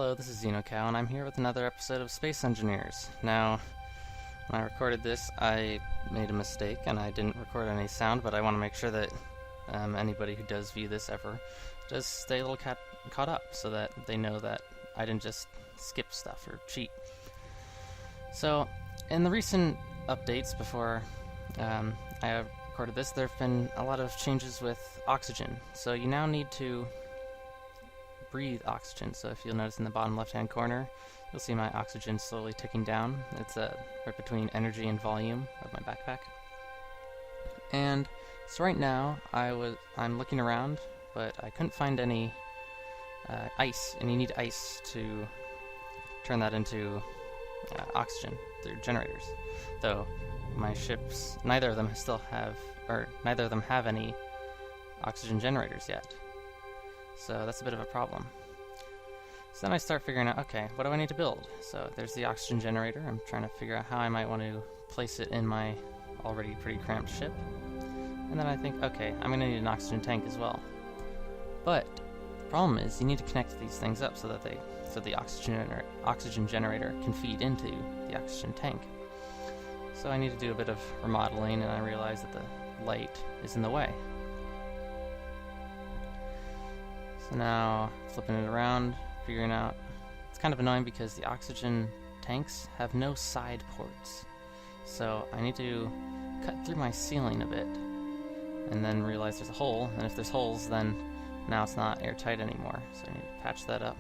Hello, this is XenoCow, and I'm here with another episode of Space Engineers. Now, when I recorded this, I made a mistake, and I didn't record any sound, but I want to make sure that anybody who does view this ever does stay a little caught up, so that they know that I didn't just skip stuff or cheat. So, in the recent updates before I recorded this, there have been a lot of changes with oxygen. So you now need to breathe oxygen. So if you'll notice in the bottom left-hand corner, you'll see my oxygen slowly ticking down. It's right between energy and volume of my backpack. And so right now, I'm looking around, but I couldn't find any ice, and you need ice to turn that into oxygen through generators. Though my ships, neither of them have any oxygen generators yet. So that's a bit of a problem. So then I start figuring out, okay, what do I need to build? So there's the oxygen generator. I'm trying to figure out how I might want to place it in my already pretty cramped ship. And then I think, okay, I'm going to need an oxygen tank as well. But the problem is you need to connect these things up so that the oxygen generator can feed into the oxygen tank. So I need to do a bit of remodeling, and I realize that the light is in the way. So now, flipping it around, figuring out, it's kind of annoying because the oxygen tanks have no side ports. So I need to cut through my ceiling a bit, and then realize there's a hole, and if there's holes, then now it's not airtight anymore, so I need to patch that up.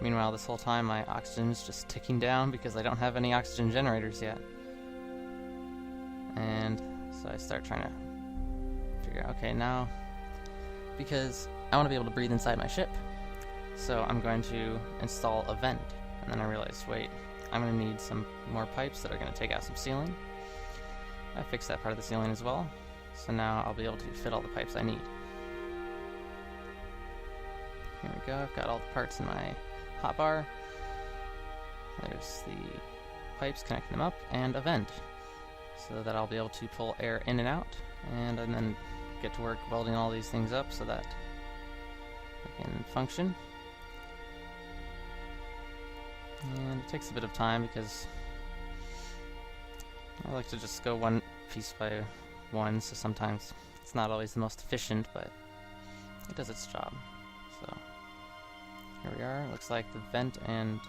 Meanwhile, this whole time my oxygen is just ticking down because I don't have any oxygen generators yet. And so I start trying to figure out, okay, now, because I want to be able to breathe inside my ship, so I'm going to install a vent. And then I realized, wait, I'm going to need some more pipes that are going to take out some ceiling. I fixed that part of the ceiling as well, so now I'll be able to fit all the pipes I need. Here we go, I've got all the parts in my hotbar. There's the pipes connecting them up, and a vent, so that I'll be able to pull air in and out, and then get to work welding all these things up so that they can function. And it takes a bit of time because I like to just go one piece by one, so sometimes it's not always the most efficient, but it does its job. So here we are. Looks like the vent and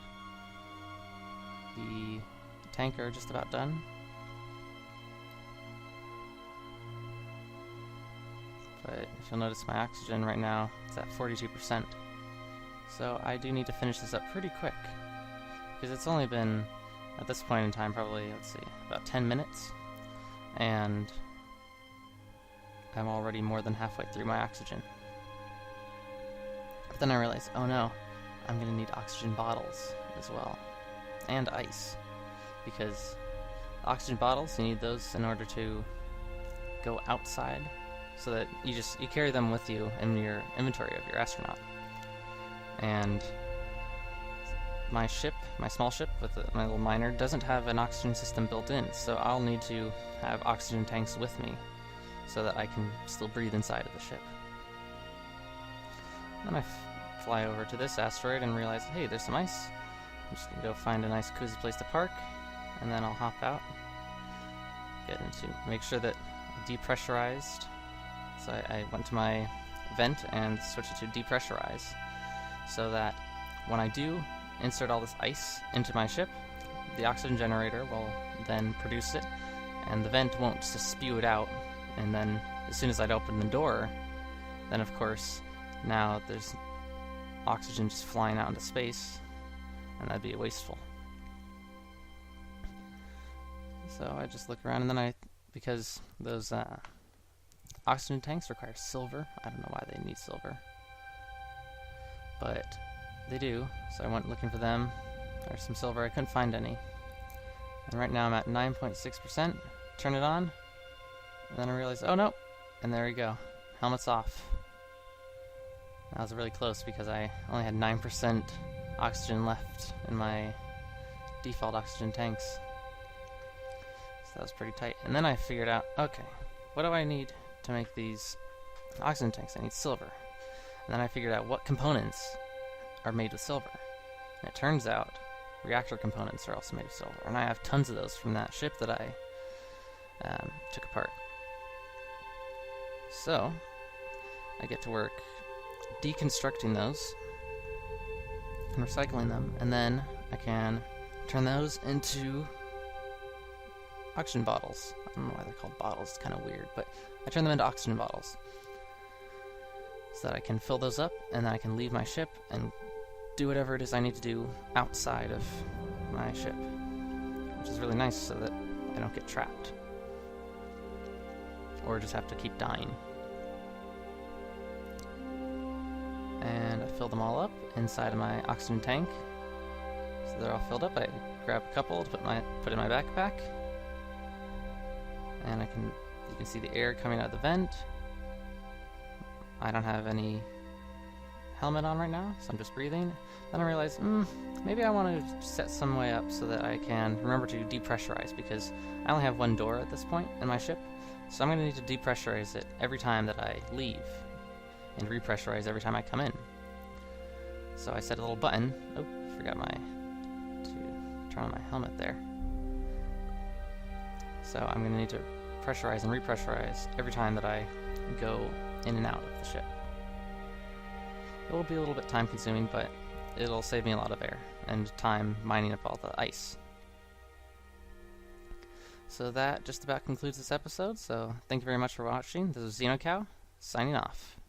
the tank are just about done. But if you'll notice, my oxygen right now is at 42%. So I do need to finish this up pretty quick, because it's only been, at this point in time, probably, let's see, about 10 minutes. And I'm already more than halfway through my oxygen. But then I realized, oh no, I'm going to need oxygen bottles as well, and ice, because oxygen bottles, you need those in order to go outside, so that you carry them with you in your inventory of your astronaut. And my ship, my small ship with my little miner, doesn't have an oxygen system built in, so I'll need to have oxygen tanks with me so that I can still breathe inside of the ship. Then I fly over to this asteroid and realize, hey, there's some ice. I'm just gonna go find a nice cozy place to park, and then I'll hop out, make sure that I depressurized. So I went to my vent and switched it to depressurize, so that when I do insert all this ice into my ship, the oxygen generator will then produce it, and the vent won't just spew it out. And then as soon as I'd open the door, then of course now there's oxygen just flying out into space, and that'd be wasteful. So I just look around, and then because those oxygen tanks require silver. I don't know why they need silver, but they do, so I went looking for them. There's some silver, I couldn't find any. And right now I'm at 9.6%. Turn it on, and then I realized, oh no, and there we go. Helmet's off. That was really close because I only had 9% oxygen left in my default oxygen tanks. So that was pretty tight. And then I figured out, okay, what do I need to make these oxygen tanks? I need silver. And then I figured out what components are made with silver. And it turns out reactor components are also made of silver, and I have tons of those from that ship that I took apart. So I get to work deconstructing those and recycling them, and then I can turn those into oxygen bottles. I don't know why they're called bottles, it's kind of weird, but I turn them into oxygen bottles so that I can fill those up, and then I can leave my ship and do whatever it is I need to do outside of my ship, which is really nice so that I don't get trapped or just have to keep dying. And I fill them all up inside of my oxygen tank, so they're all filled up. I grab a couple to put in my backpack, and you can see the air coming out of the vent. I don't have any helmet on right now, so I'm just breathing. Then I realize, maybe I want to set some way up so that I can remember to depressurize, because I only have one door at this point in my ship, so I'm going to need to depressurize it every time that I leave, and repressurize every time I come in. So I set a little button. Oh, forgot to turn on my helmet there. So I'm going to need to pressurize and repressurize every time that I go in and out of the ship. It will be a little bit time consuming, but it'll save me a lot of air and time mining up all the ice. So that just about concludes this episode, so thank you very much for watching. This is XenoCow, signing off.